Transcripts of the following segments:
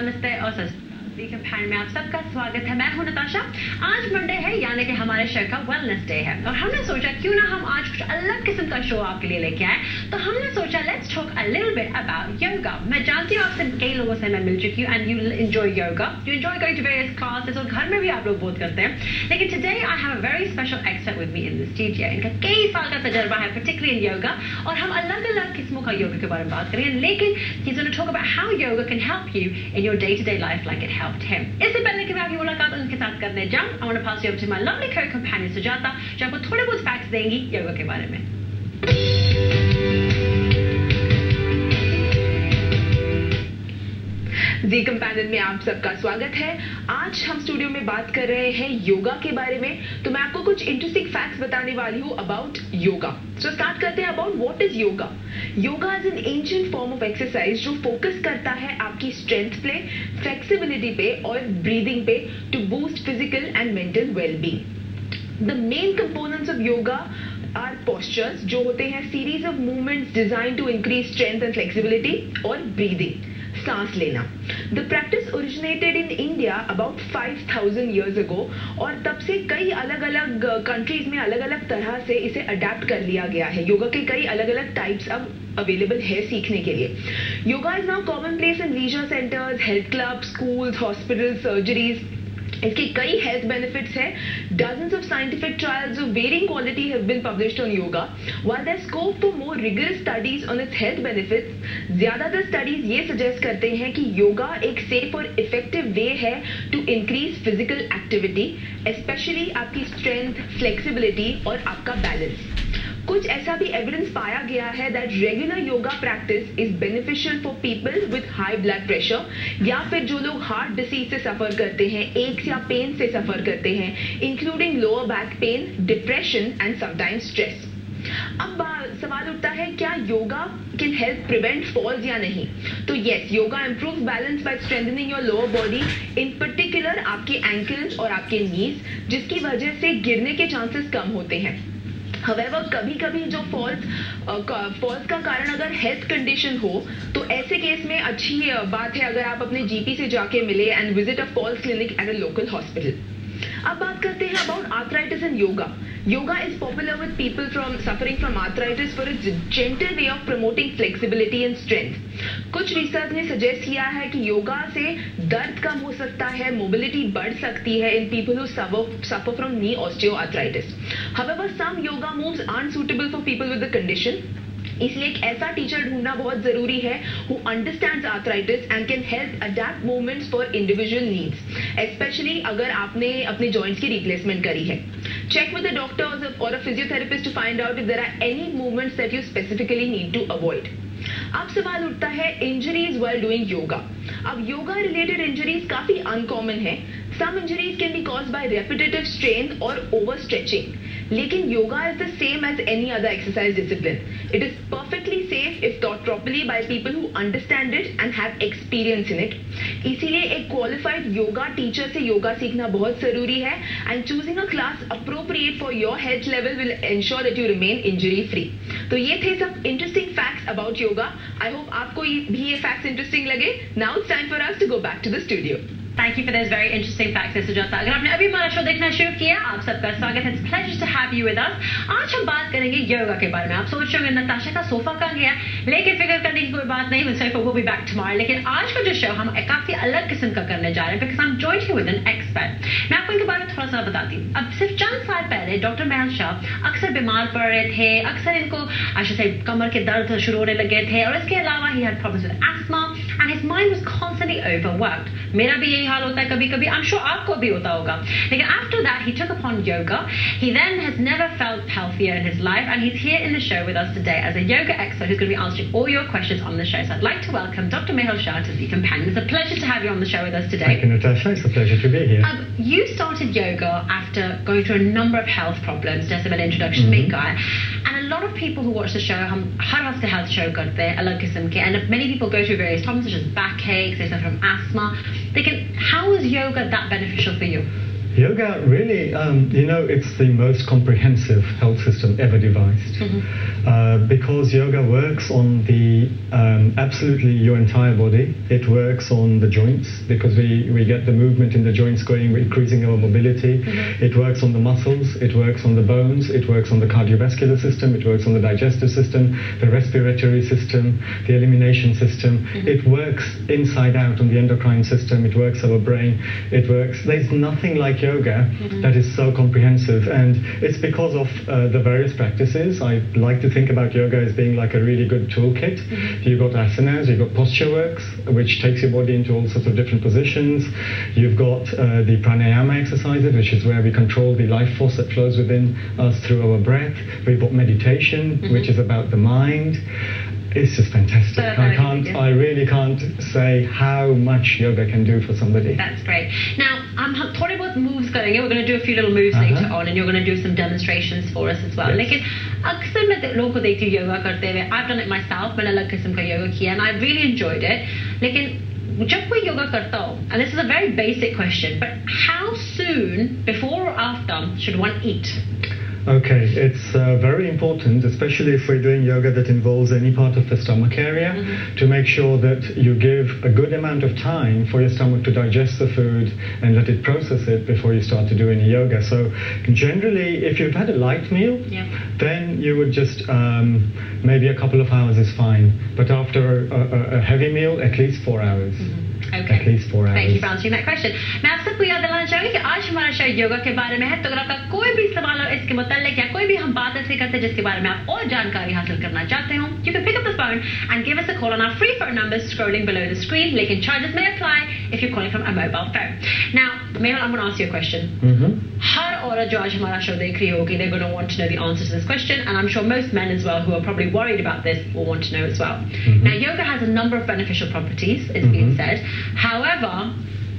नमस्ते और ज़ी कंपेनियन में आप सबका स्वागत है। मैं हूं नताशा। आज मंडे है यानी कि हमारे शो का वेलनेस डे है और हमने सोचा क्यों ना हम आज कुछ अलग किस्म का शो आपके लिए लेके आए। तो हमने सोचा let's talk a little bit about yoga. मैं जानती हूँ आपसे कई लोगों से मैं मिल चुकी हूँ and you enjoy yoga, you enjoy going to various classes और घर में भी आप लोग बहुत करते हैं। लेकिन today I have a very special expert with me in the studio. इनका कई साल का तजुर्बा है पर्टिकुलरली इन योगा और हम अलग अलग किस्मों का योगा के बारे में बात करेंगे। लेकिन he's going to talk about how yoga can help you in your day-to-day life like it helped him. इससे पहले कि मैं आपकी मुलाकात उनके साथ करने जाऊं, I want to pass you over to my lovely co-companion Sujata, जो आपको थोड़े बहुत फैक्ट्स देंगी योगा के बारे में। जी कंपेनियन में आप सबका स्वागत है। आज हम स्टूडियो में बात कर रहे हैं योगा के बारे में। तो मैं आपको कुछ इंटरेस्टिंग फैक्ट्स बताने वाली हूँ अबाउट योगा। सो स्टार्ट करते हैं about what is yoga. Yoga is an ancient form of exercise जो फोकस करता है आपकी स्ट्रेंथ पे, फ्लेक्सिबिलिटी पे और ब्रीदिंग पे to boost physical and mental wellbeing. The main components of yoga are postures जो होते हैं series of movements design to increase strength and flexibility और ब्रीदिंग, सांस लेना। The practice originated in India about 5000 years ago और तब से कई अलग अलग कंट्रीज में अलग अलग तरह से इसे अडेप्ट कर लिया गया है। योगा के कई अलग अलग टाइप्स अब अवेलेबल है सीखने के लिए। Yoga is now common place in leisure centres, health club, schools, hospitals, surgeries. इसके कई हेल्थ बेनिफिट्स हैं। Dozens of scientific trials of varying quality have been published on yoga. While there's scope for more rigorous studies on its health benefits, ज्यादातर studies ये suggest करते हैं कि योगा एक safe और इफेक्टिव वे है to increase physical activity, specially आपकी strength, flexibility और आपका बैलेंस। कुछ ऐसा भी एविडेंस पाया गया है that regular yoga practice is beneficial for people with high blood pressure या फिर जो लोग हार्ट डिसीज से सफर करते हैं, एक्स या पेन से सफर करते हैं, including lower back pain, depression and sometimes stress. अब सवाल उठता है क्या yoga can help prevent falls या नहीं। तो yes, yoga improves balance by strengthening your lower body, in particular आपके एंकल्स और आपके नीज, जिसकी वजह से गिरने के चांसेस कम होते हैं। However, कभी-कभी जो फॉल्स का कारण अगर हेल्थ कंडीशन हो तो ऐसे केस में अच्छी बात है अगर आप अपने जीपी से जाके मिले and visit a falls clinic at a local hospital. अब बात करते हैं about arthritis and yoga. Yoga is popular with people suffering from arthritis for its gentle way of promoting flexibility and strength. कुछ research ने suggest किया है कि योगा से दर्द कम हो सकता है, मोबिलिटी बढ़ सकती है in people who suffer from knee osteoarthritis. However, some yoga moves aren't suitable for people with the condition. इसलिए एक ऐसा टीचर ढूंढना बहुत जरूरी है who understands arthritis and can help adapt movements for individual needs, especially अगर आपने अपने joints की replacement करी है। Check with a doctor or a physiotherapist to find out if there are any movements that you specifically need to avoid. अब सवाल उठता है इंजरीज while doing yoga. अब योगा रिलेटेड इंजरीज काफी अनकॉमन है। Some injuries can be caused by repetitive strain or overstretching. लेकिन yoga is the same as any other exercise discipline. It is perfectly safe if taught properly by people who understand it and have experience in it. इसीलिए एक qualified yoga teacher से योगा सीखना बहुत जरूरी है and choosing a class appropriate for your health level will ensure that you remain injury free. तो ये थे सब interesting facts about yoga. I hope आपको भी ये facts interesting लगे. Now it's time for us to go back to the studio. Thank you for those very interesting facts, Sujata. अगर आपने अभी हमारा शो देखना शुरू किया, आप सबका स्वागत है। It's a pleasure to have you with us. आज हम बात करेंगे योगा के बारे में। आप सोच रहे होंगे नताशा का सोफा कहाँ गया, लेकिन फिक्र करने की कोई बात नहीं, the sofa will be back tomorrow. लेकिन आज का जो शो हम काफी अलग किस्म का करने जा रहे हैं because I'm joined here with an expert. मैं आपको इनके बारे में थोड़ा सा बताती हूँ। अब सिर्फ चंद साल पहले डॉक्टर मेहुल शाह अक्सर बीमार पड़ रहे थे, अक्सर इनको कमर के दर्द शुरू होने लगे थे और इसके अलावा he had problems with asthma and his mind was constantly overworked. मेरा भी यही हाल होता है कभी-कभी, I'm sure आपको भी होता होगा। लेकिन after that he took upon yoga. He then has never felt healthier in his life and he's here in the show with us today as a yoga expert who's going to be answering all your questions on the show. So I'd like to welcome Dr. Mehul Shah to Zee Companion. It's a pleasure to have you on the show with us today. Thank you, Natasha. It's a pleasure to be here. You started yoga after going through a number of health problems, just an introduction to me, and a lot of people who watch the show, हम हर हफ्ते health show करते हैं अलग किस्म के, and many people go through various problems such as backaches, they suffer from asthma. How is yoga that beneficial for you? Yoga really, it's the most comprehensive health system ever devised. Because yoga works on the absolutely your entire body. It works on the joints because we get the movement in the joints going, increasing our mobility. It works on the muscles. It works on the bones. It works on the cardiovascular system. It works on the digestive system, the respiratory system, the elimination system. It works inside out on the endocrine system. It works our brain. It works. There's nothing like yoga that is so comprehensive, and it's because of the various practices. I like to think about yoga as being like a really good toolkit. You've got asanas, you've got posture works, which takes your body into all sorts of different positions. You've got the pranayama exercises, which is where we control the life force that flows within us through our breath. We've got meditation, which is about the mind. It's just fantastic. I really can't say how much yoga can do for somebody. That's great. Now, I'm talking about moves going. We're going to do a few little moves later on, and you're going to do some demonstrations for us as well. Yes. अक्सर मैं लोगों को देखती हूँ योगा करते हुए. I've done it myself. मैंने अलग किस्म का योगा किया, and I really enjoyed it. लेकिन जब कोई योगा करता हो, and this is a very basic question, but how soon before or after should one eat? Okay, it's very important, especially if we're doing yoga that involves any part of the stomach area, to make sure that you give a good amount of time for your stomach to digest the food and let it process it before you start to do any yoga. So generally, if you've had a light meal, then you would just maybe a couple of hours is fine. But after a heavy meal, at least 4 hours. Okay. At least 4 hours. Thank you for answering that question. मैं आप सबको याद दिलाना चाहूँगी कि आज हमारा show yoga के बारे में है, तो अगर आपका कोई भी सवाल हो इसके मुताल्लिक या कोई भी हम बात ऐसे करते हैं जिसके बारे में आप और जानकारी हासिल करना चाहते हो, you can pick up the phone and give us a call on our free phone numbers scrolling below the screen. लेकिन charges may apply if you're calling from a mobile phone. Now, Mehul, I'm going to ask you a question. हर औरत जो आज हमारा show देख रही होगी, they're going to want to know the answer to this question, and I'm sure most men as well who are probably worried about this will want to know as well. Now, yoga has a number of beneficial properties, it's been said. However,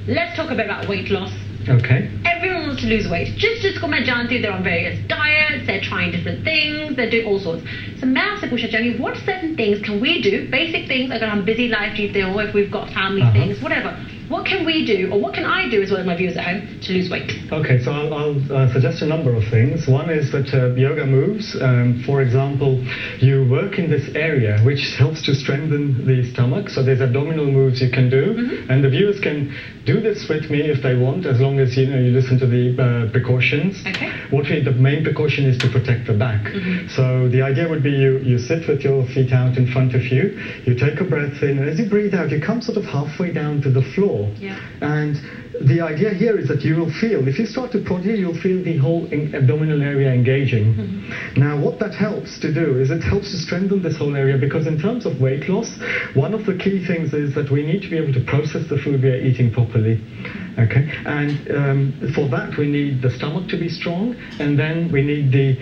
let's talk a bit about weight loss. Okay. Everyone wants to lose weight. Just को मैं जानती हूँ, they're on various diets, they're trying different things, they're doing all sorts. So मैं आपसे पूछना चाहूँगी, what certain things can we do, basic things, अगर हम busy life जीते हो, if we've got family things, whatever. What can we do, or what can I do as well as my viewers at home to lose weight? Okay, so I'll suggest a number of things. One is that yoga moves, for example, you work in this area which helps to strengthen the stomach. So there's abdominal moves you can do, and the viewers can do this with me if they want, as long as you listen to the precautions. Okay. The main precaution is to protect the back. So the idea would be you sit with your feet out in front of you, you take a breath in, and as you breathe out, you come sort of halfway down to the floor. Yeah. And the idea here is that you will feel, if you start to prod here, you'll feel the whole abdominal area engaging. Now, what that helps to do is it helps to strengthen this whole area, because in terms of weight loss, one of the key things is that we need to be able to process the food we are eating properly. Okay, and for that we need the stomach to be strong, and then we need the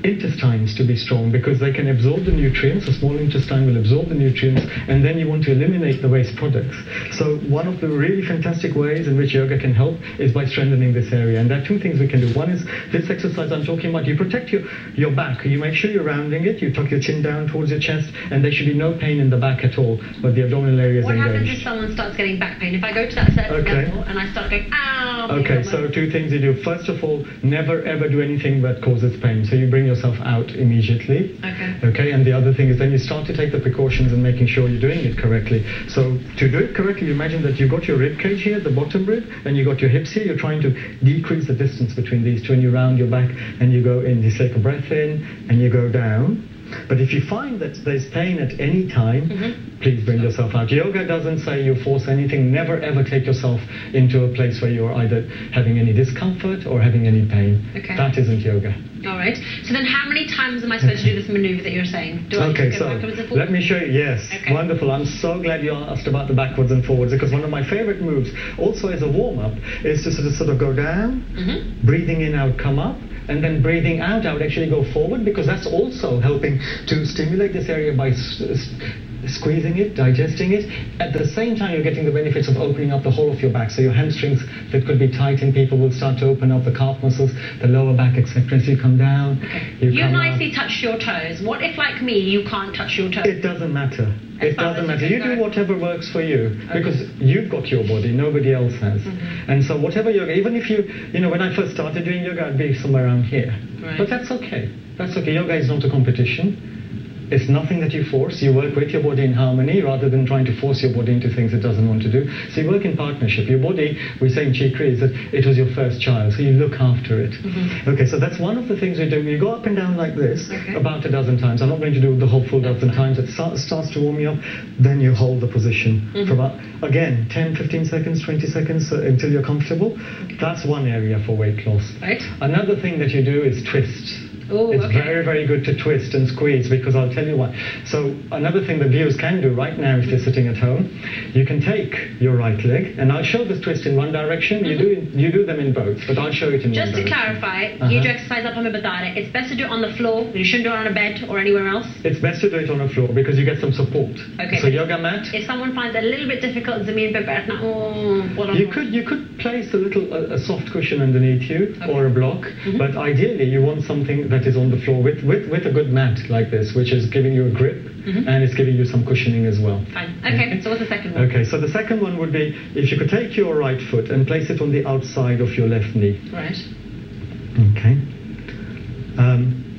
intestines to be strong, because they can absorb the nutrients. The small intestine will absorb the nutrients, and then you want to eliminate the waste products. So one of the really fantastic ways in which yoga can help is by strengthening this area, and there are two things we can do. One is this exercise I'm talking about. You protect your back. You make sure you're rounding it. You tuck your chin down towards your chest, and there should be no pain in the back at all, but the abdominal area is engaged. What happens if someone starts getting back pain? If I go to that certain level and I start going, ow! Okay, so two things you do. First of all, never ever do anything that causes pain. So you bring yourself out immediately. Okay, and the other thing is then you start to take the precautions and making sure you're doing it correctly. So to do it correctly, you imagine that you've got your rib cage here, the bottom rib, and you've got your hips here. You're trying to decrease the distance between these two, and you round your back, and you go in. You take a breath in, and you go down. But if you find that there's pain at any time, please bring yourself out. Yoga doesn't say you force anything. Never ever take yourself into a place where you're either having any discomfort or having any pain. Okay. That isn't yoga. All right. So then how many times am I supposed to do this maneuver that you're saying? Do I Okay, just so go backwards and forwards? let me show you. Yes, Okay. wonderful. I'm so glad you asked about the backwards and forwards, because one of my favorite moves, also as a warm-up, is to sort of go down, breathing in, out, come up, and then breathing out, I would actually go forward, because that's also helping to stimulate this area by squeezing it, digesting it. At the same time, you're getting the benefits of opening up the whole of your back. So your hamstrings that could be tight in people will start to open up, the calf muscles, the lower back, etc. So you come down. Okay. You nicely touch your toes. What if, like me, you can't touch your toes? It doesn't matter. It doesn't matter. You do whatever works for you, because you've got your body, nobody else has. And so whatever yoga, even if you know, when I first started doing yoga, I'd be somewhere around here. Right. But that's okay. That's okay. Yoga is not a competition. It's nothing that you force. You work with your body in harmony rather than trying to force your body into things it doesn't want to do. So you work in partnership. Your body, we say in Chikri, is that it was your first child, so you look after it. Okay, so that's one of the things we do. You go up and down like this about a dozen times. I'm not going to do the whole full dozen times. It starts to warm you up. Then you hold the position for about, again, 10, 15 seconds, 20 seconds until you're comfortable. That's one area for weight loss. Right. Another thing that you do is twist. Ooh, it's very, very good to twist and squeeze, because I'll tell you what. So another thing the viewers can do right now, if they're sitting at home, you can take your right leg, and I'll show this twist in one direction. You do them in both, but I'll show it in one direction. Just to clarify, ये जो exercise आप हमें बता रहे हैं, it's best to do it on the floor. You shouldn't do it on a bed or anywhere else. It's best to do it on the floor because you get some support. Okay. So yoga mat. If someone finds it a little bit difficult, ज़मीन पे बैठना, you could place a soft cushion underneath you or a block, but ideally you want something that is on the floor with a good mat like this, which is giving you a grip and it's giving you some cushioning as well. Fine. Okay, so what's the second one? Okay, so the second one would be if you could take your right foot and place it on the outside of your left knee. Right. Okay.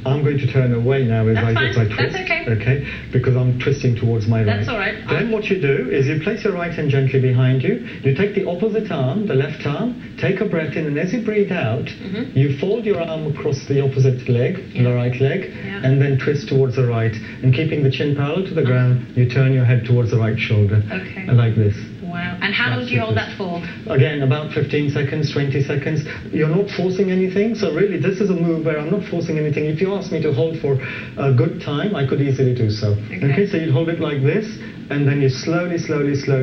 I'm going to turn away now as I twist. That's okay. Okay, because I'm twisting towards my right. That's all right. Then what you do is you place your right hand gently behind you. You take the opposite arm, the left arm, take a breath in, and as you breathe out, you fold your arm across the opposite leg, the right leg, and then twist towards the right. And keeping the chin parallel to the ground, you turn your head towards the right shoulder. Okay. Like this. Wow. And how long do you hold that for? Again, about 15 seconds, 20 seconds. You're not forcing anything. So really, this is a move where I'm not forcing anything. If you ask me to hold for a good time, I could easily do so. Okay, so you'd hold it like this, and then you slowly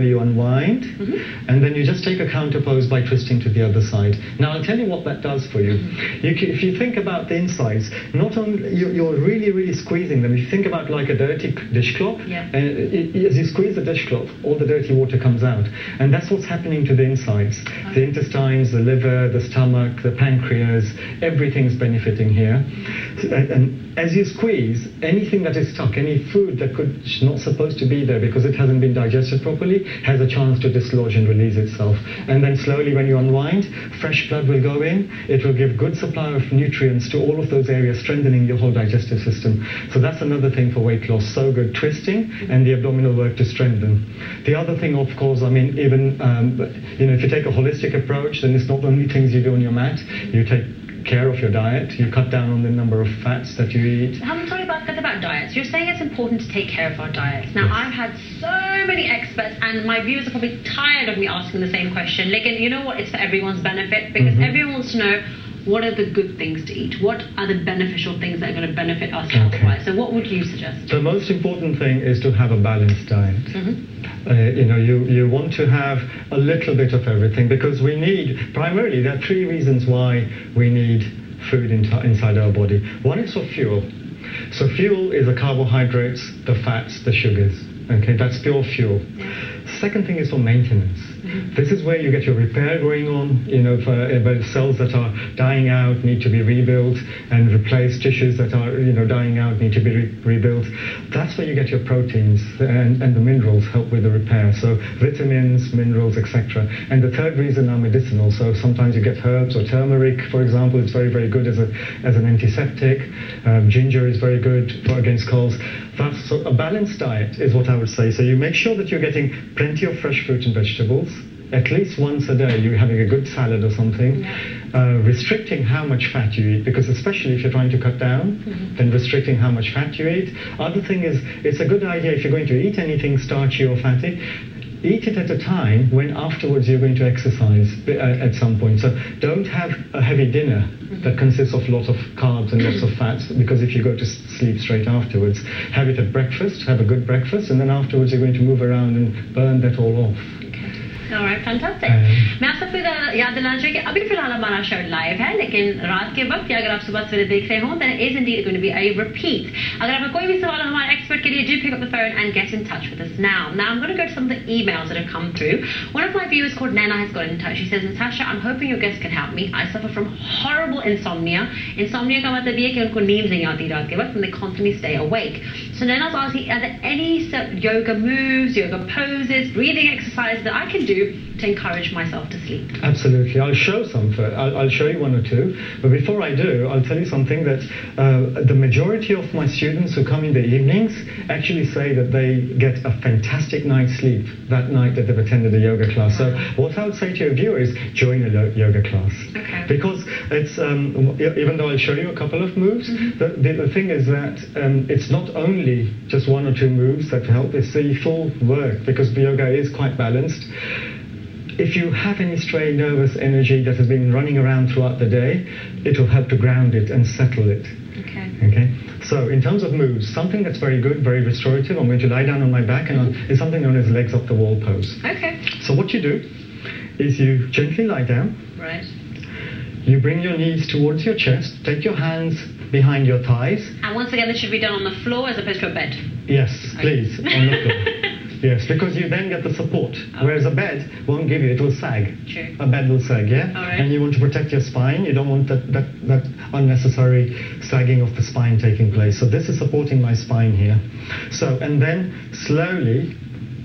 you unwind, and then you just take a counter pose by twisting to the other side. Now, I'll tell you what that does for you. If you think about the insides, not only you're really squeezing them. If you think about like a dirty dishcloth, as you squeeze the dishcloth, all the dirty water comes out. And that's what's happening to the insides. The intestines, the liver, the stomach, the pancreas, everything's benefiting here. And as you squeeze, anything that is stuck, any food that is not supposed to be there because it hasn't been digested properly, has a chance to dislodge and release itself. And then slowly when you unwind, fresh blood will go in. It will give good supply of nutrients to all of those areas, strengthening your whole digestive system. So that's another thing for weight loss. So good, twisting and the abdominal work to strengthen. The other thing, of course, I mean, even if you take a holistic approach, then it's not only things you do on your mat. You take care of your diet. You cut down on the number of fats that you eat. I'm sorry about diets. You're saying it's important to take care of our diets. Now, I've had so many experts, and my viewers are probably tired of me asking the same question. Like, and you know what? It's for everyone's benefit, because everyone wants to know, what are the good things to eat? What are the beneficial things that are going to benefit us health-wise? So what would you suggest? The most important thing is to have a balanced diet. You want to have a little bit of everything, because we need, primarily, there are three reasons why we need food inside our body. One is for fuel. So fuel is the carbohydrates, the fats, the sugars. Okay, that's pure fuel. Second thing is for maintenance. This is where you get your repair going on. For cells that are dying out need to be rebuilt, and replaced tissues that are dying out need to be rebuilt. That's where you get your proteins, and the minerals help with the repair. So vitamins, minerals, etc. And the third reason are medicinal. So sometimes you get herbs or turmeric, for example. It's very, very good as an antiseptic. Ginger is very good against colds. So a balanced diet is what I would say. So you make sure that you're getting plenty of fresh fruit and vegetables. At least once a day you're having a good salad or something. Restricting how much fat you eat, because especially if you're trying to cut down, then restricting how much fat you eat. Other thing is, it's a good idea if you're going to eat anything starchy or fatty, eat it at a time when afterwards you're going to exercise at some point. So don't have a heavy dinner that consists of lots of carbs and lots of fats, because if you go to sleep straight afterwards, have it at breakfast, have a good breakfast, and then afterwards you're going to move around and burn that all off. Alright, fantastic. मैं आप सबको याद दिलाना चाहिए कि अभी फिलहाल हमारा शो लाइव है, लेकिन रात के वक्त या अगर आप सुबह सवेरे देख रहे हो, then it is indeed going to be a repeat. अगर आपका कोई भी सवाल हो हमारे expert के लिए, do pick up the phone and get in touch with us now. Now I'm going to go to some of the emails that have come through. One of my viewers called Nana has got in touch. She says, Natasha, I'm hoping your guest can help me. I suffer from horrible insomnia. Insomnia का मतलब ये है कि उनको नींद नहीं आती रात के वक्त, and they constantly stay awake. So Nana's asking, are there any yoga moves, yoga poses, breathing exercises that I can do to encourage myself to sleep? Absolutely. I'll show some. I'll show you one or two. But before I do, I'll tell you something that the majority of my students who come in the evenings actually say that they get a fantastic night's sleep that night that they've attended a yoga class. So what I would say to your viewer is join a yoga class. Okay. Because it's, even though I'll show you a couple of moves, the thing is that it's not only just one or two moves that help, it's the full work, because yoga is quite balanced. If you have any stray nervous energy that has been running around throughout the day, it will help to ground it and settle it. Okay. So in terms of moves, something that's very good, very restorative, I'm going to lie down on my back, and is something known as legs up the wall pose. Okay. So what you do is you gently lie down. Right. You bring your knees towards your chest, take your hands behind your thighs. And once again, this should be done on the floor as opposed to a bed. Yes, please, on the floor. Yes, because you then get the support, whereas a bed won't give you, it will sag. True. A bed will sag, yeah? All right. And you want to protect your spine, you don't want that unnecessary sagging of the spine taking place. So this is supporting my spine here. So, and then slowly,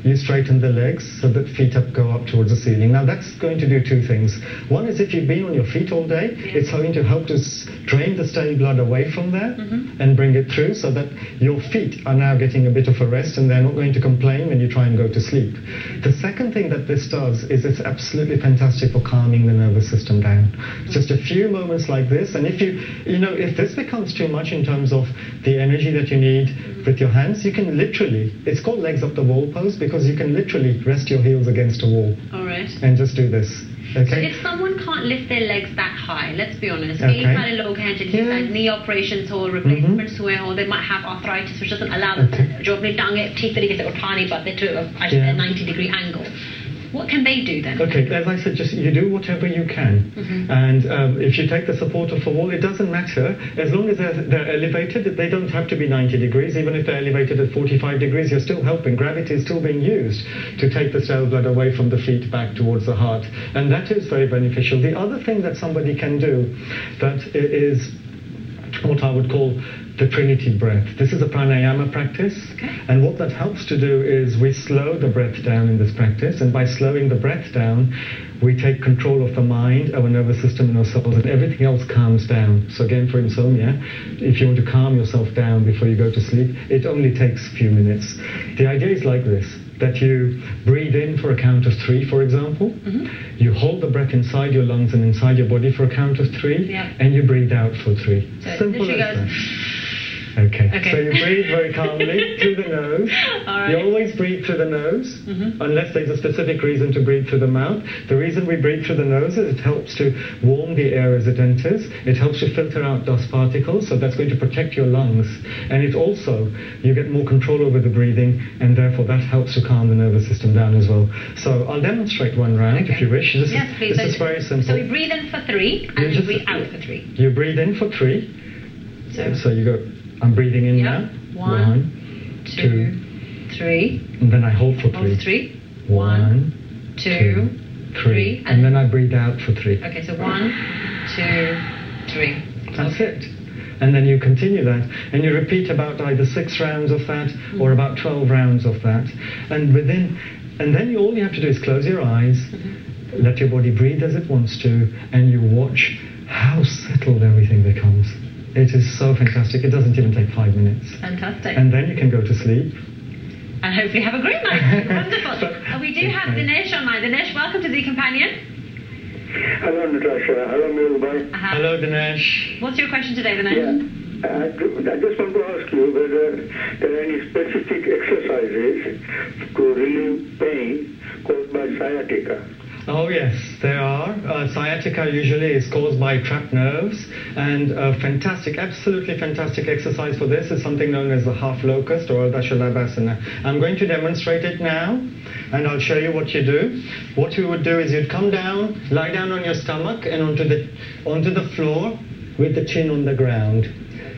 you straighten the legs so that feet go up towards the ceiling. Now that's going to do two things. One is if you've been on your feet all day, it's going to help to drain the stale blood away from there and bring it through so that your feet are now getting a bit of a rest and they're not going to complain when you try and go to sleep. The second thing that this does is it's absolutely fantastic for calming the nervous system down. Just a few moments like this, and if if this becomes too much in terms of the energy that you need with your hands, you can literally, it's called legs up the wall pose, because you can literally rest your heels against a wall. All right. And just do this. Okay? So if someone can't lift their legs that high, let's be honest, Okay. knee operations or replacements or they might have arthritis which doesn't allow them to a 90-degree angle. What can they do then? Okay, as I said, just you do whatever you can. And if you take the support of a wall, it doesn't matter. As long as they're elevated, they don't have to be 90 degrees. Even if they're elevated at 45 degrees, you're still helping. Gravity is still being used to take the stale blood away from the feet back towards the heart. And that is very beneficial. The other thing that somebody can do that is what I would call the Trinity breath. This is a pranayama practice, and what that helps to do is we slow the breath down in this practice, and by slowing the breath down, we take control of the mind, our nervous system and our cells, and everything else calms down. So again, for insomnia, if you want to calm yourself down before you go to sleep, it only takes a few minutes. The idea is like this, that you breathe in for a count of 3, for example. You hold the breath inside your lungs and inside your body for a count of 3, and you breathe out for 3. So Simple as that. Okay. So you breathe very calmly through the nose. All right. You always breathe through the nose, unless there's a specific reason to breathe through the mouth. The reason we breathe through the nose is it helps to warm the air as it enters. It helps to filter out dust particles, so that's going to protect your lungs. And it also, you get more control over the breathing, and therefore that helps to calm the nervous system down as well. So I'll demonstrate one round if you wish. This is very simple. So we breathe in for 3 and you breathe out for 3. You breathe in for 3. So you go, I'm breathing in now. 1, 2, 3. And then I hold for 3. Hold 3. 1, 2, 3. And then I breathe out for 3. Okay, so 1, 2, 3. That's it. And then you continue that, and you repeat about either 6 rounds of that or about 12 rounds of that. And then all you have to do is close your eyes, let your body breathe as it wants to, and you watch how settled everything becomes. It is so fantastic. It doesn't even take 5 minutes. Fantastic. And then you can go to sleep. And hopefully have a great night. Wonderful. We do have Dinesh online. Dinesh, welcome to Zee Companion. Hello, Natasha. Hello, Mehul Zee. Hello, Dinesh. What's your question today, Dinesh? Yeah. I just want to ask you whether there are any specific exercises to relieve pain caused by sciatica. Oh yes, there are. Sciatica usually is caused by trapped nerves, and a fantastic, absolutely fantastic exercise for this is something known as the half locust or Ardha Shalabhasana. I'm going to demonstrate it now, and I'll show you what you do. What you would do is you'd come down, lie down on your stomach and onto the floor with the chin on the ground.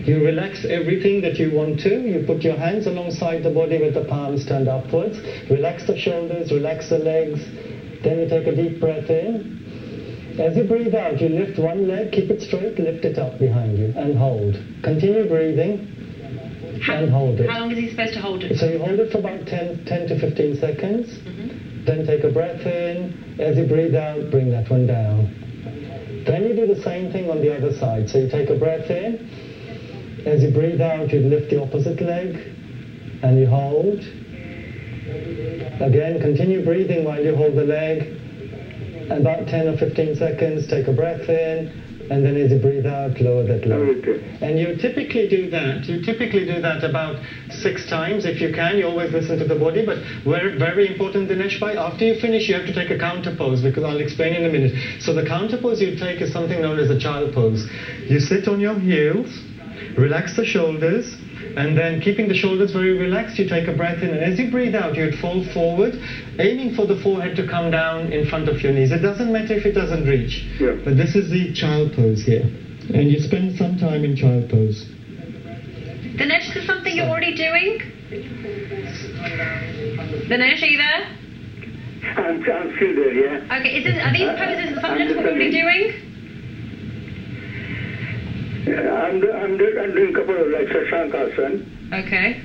You relax everything that you want to. You put your hands alongside the body with the palms turned upwards. Relax the shoulders, relax the legs. Then you take a deep breath in. As you breathe out, you lift one leg, keep it straight, lift it up behind you and hold. Continue breathing and hold it. How long is he supposed to hold it? So you hold it for about 10 to 15 seconds. Then take a breath in. As you breathe out, bring that one down. Then you do the same thing on the other side. So you take a breath in. As you breathe out, you lift the opposite leg and you hold. Again, continue breathing while you hold the leg. About 10 or 15 seconds, take a breath in, and then as you breathe out, lower that leg. And you typically do that about 6 times if you can. You always listen to the body, but very, very important, Dinesh bhai, after you finish, you have to take a counter pose, because I'll explain in a minute. So the counter pose you take is something known as a child pose. You sit on your heels, relax the shoulders, and then keeping the shoulders very relaxed, you take a breath in, and as you breathe out, you'd fall forward, aiming for the forehead to come down in front of your knees. It doesn't matter if it doesn't reach, but this is the child pose here, and you spend some time in child pose. Dinesh, is this something you're already doing? Dinesh, are you there? I'm still there, yeah. Okay, are these poses something you're already doing? I'm doing a couple of like Shashankasana. Okay.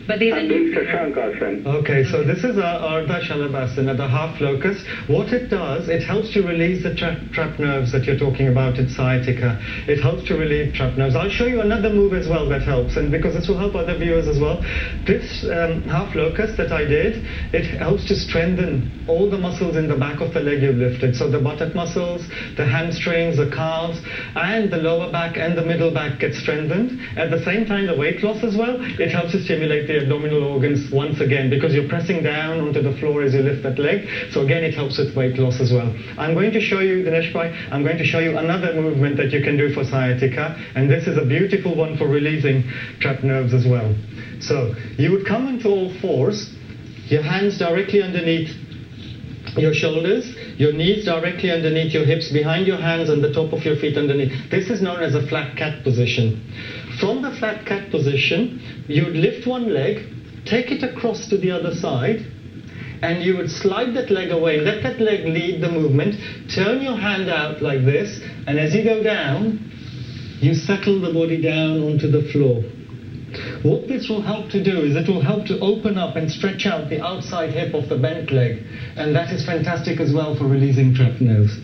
But these I'm doing Shashankasana. Okay, so this is our Ardha Shalabhasana, the half locust. What it does, it helps to release the trapped nerves that you're talking about in sciatica. It helps to relieve trapped nerves. I'll show you another move as well that helps, and because this will help other viewers as well. This half locust that I did, it helps to strengthen all the muscles in the back of the leg you've lifted. So the buttock muscles, the hamstrings, the calves, and the lower back and the middle back get strengthened. At the same time, the weight loss as well, it helps to stimulate the abdominal organs once again, because you're pressing down onto the floor as you lift that leg. So again, it helps with weight loss as well. I'm going to show you, Dinesh bhai, I'm going to show you another movement that you can do for sciatica, and this is a beautiful one for releasing trapped nerves as well. So you would come into all fours, your hands directly underneath your shoulders, your knees directly underneath your hips, behind your hands and the top of your feet underneath. This is known as a flat cat position. From the flat cat position, you would lift one leg, take it across to the other side, and you would slide that leg away, let that leg lead the movement, turn your hand out like this, and as you go down, you settle the body down onto the floor. What this will help to do is it will help to open up and stretch out the outside hip of the bent leg, and that is fantastic as well for releasing trapped nerves.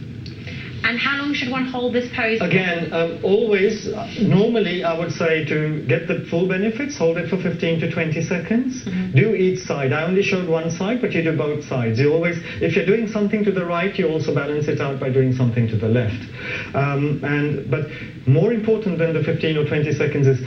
And how long should one hold this pose? Again, always, normally I would say to get the full benefits, hold it for 15 to 20 seconds. Do each side. I only showed one side, but you do both sides. You always, if you're doing something to the right, you also balance it out by doing something to the left. But more important than the 15 or 20 seconds is,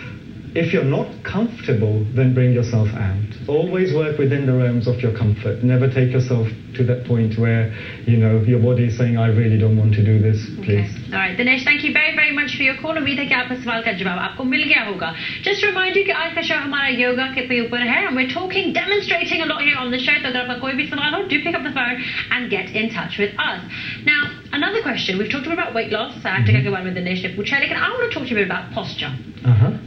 if you're not comfortable, then bring yourself out. Always work within the realms of your comfort. Never take yourself to that point where, you know, your body is saying, I really don't want to do this, please. Okay. All right, Dinesh, thank you very, very much for your call. उम्मीद है कि आपका सवाल का जवाब आपको मिल गया होगा. Just to remind you कि आज का शो हमारा योगा के ऊपर है, and we're talking, demonstrating a lot here on the show. तो अगर आपका कोई भी सवाल हो, do pick up the phone and get in touch with us. Now, another question. We've talked about weight loss. sciatica के बारे में दिनेश ने पूछा, लेकिन I want to talk to you a bit about posture.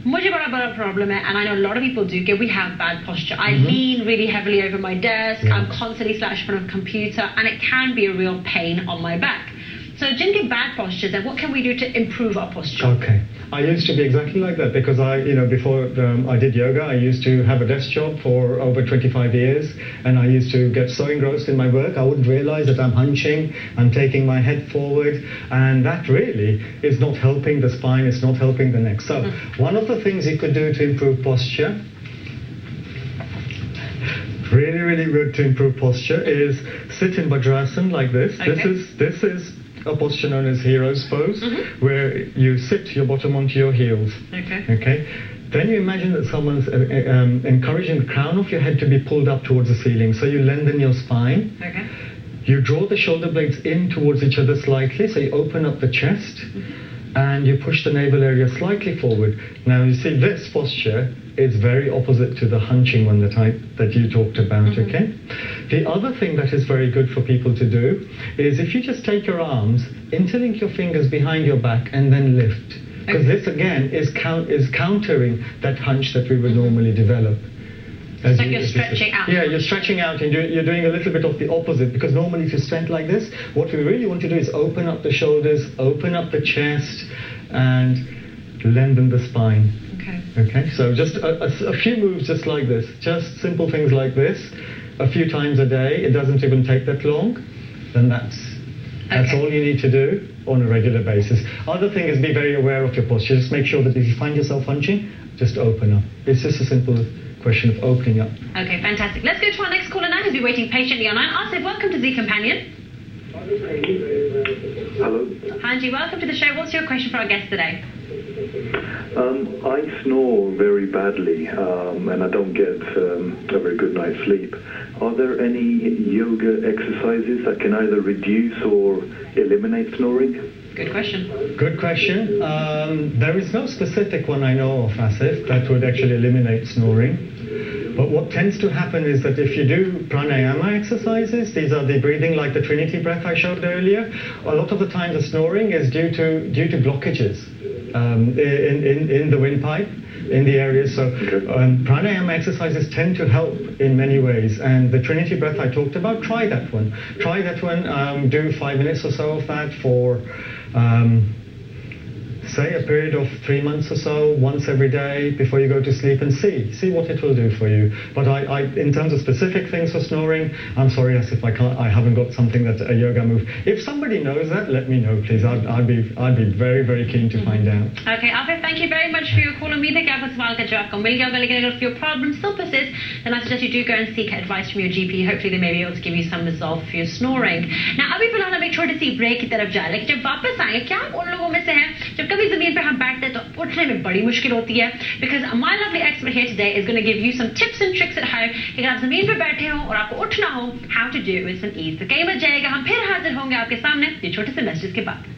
मुझे बड़ा problem है, and I know a lot of people do, we have bad posture. I lean really heavily over my desk. I'm constantly slouched in front of a computer, and it can be a real pain on my back. So, Jinky, bad posture, then what can we do to improve our posture? Okay. I used to be exactly like that, because before I did yoga, I used to have a desk job for over 25 years, and I used to get so engrossed in my work, I wouldn't realize that I'm hunching, I'm taking my head forward, and that really is not helping the spine, it's not helping the neck. So, one of the things you could do to improve posture, really, really good to improve posture, is sit in Vajrasana like this. Okay. This is a posture known as hero's pose, where you sit your bottom onto your heels. Okay. Then you imagine that someone's encouraging the crown of your head to be pulled up towards the ceiling. So you lengthen your spine. You draw the shoulder blades in towards each other slightly, so you open up the chest, and you push the navel area slightly forward. Now you see this posture is very opposite to the hunching one that you talked about, okay? The other thing that is very good for people to do is if you just take your arms, interlink your fingers behind your back and then lift. Because this again is countering that hunch that we would normally develop. It's like you're stretching out. Yeah, you're stretching out and you're doing a little bit of the opposite, because normally if you stand like this, what we really want to do is open up the shoulders, open up the chest, and lengthen the spine. Okay, so just a few moves just like this, just simple things like this, a few times a day. It doesn't even take that long. Then that's all you need to do on a regular basis. Other thing is be very aware of your posture. Just make sure that if you find yourself hunching, just open up. It's just a simple question of opening up. Okay, fantastic. Let's go to our next caller now, who's been waiting patiently online. Asif, welcome to Zee Companion. Hello. Hanji, welcome to the show. What's your question for our guest today? I snore very badly, and I don't get a very good night's sleep. Are there any yoga exercises that can either reduce or eliminate snoring? Good question. Good question. There is no specific one I know of, Asif, that would actually eliminate snoring. But what tends to happen is that if you do pranayama exercises, these are the breathing like the Trinity breath I showed earlier, a lot of the time the snoring is due to blockages in the windpipe, in the areas. So pranayama exercises tend to help in many ways. And the Trinity breath I talked about, try that one. Try that one, do 5 minutes or so of that for say a period of 3 months or so, once every day before you go to sleep, and see what it will do for you. But I in terms of specific things for snoring, I'm sorry, Asif, I haven't got something that's a yoga move. If somebody knows that, let me know, please. I'd be very, very keen to find out. Okay, Asif, thank you very much for your call. उम्मीद है कि आपको सवाल का जवाब मिल गया होगा. लेकिन अगर if your problem still persists, then I suggest you do go and seek advice from your GP. Hopefully they may be able to give you some resolve for your snoring. Now, अभी फिलहाल हम एक छोटी सी break की तरफ जा रहे हैं. जब वापस आएंगे, क्या आप उन लोगों में से हैं जब कभी जमीन पे हम बैठते हैं तो उठने में बड़ी मुश्किल होती है? Because my lovely expert here today is going to give you some tips and tricks at home कि अगर आप जमीन पे बैठे हो और आपको उठना हो, how to do it with some ease. तो कहीं मत जाएगा, हम फिर हाजिर होंगे आपके सामने ये छोटे से मैसेज के बाद.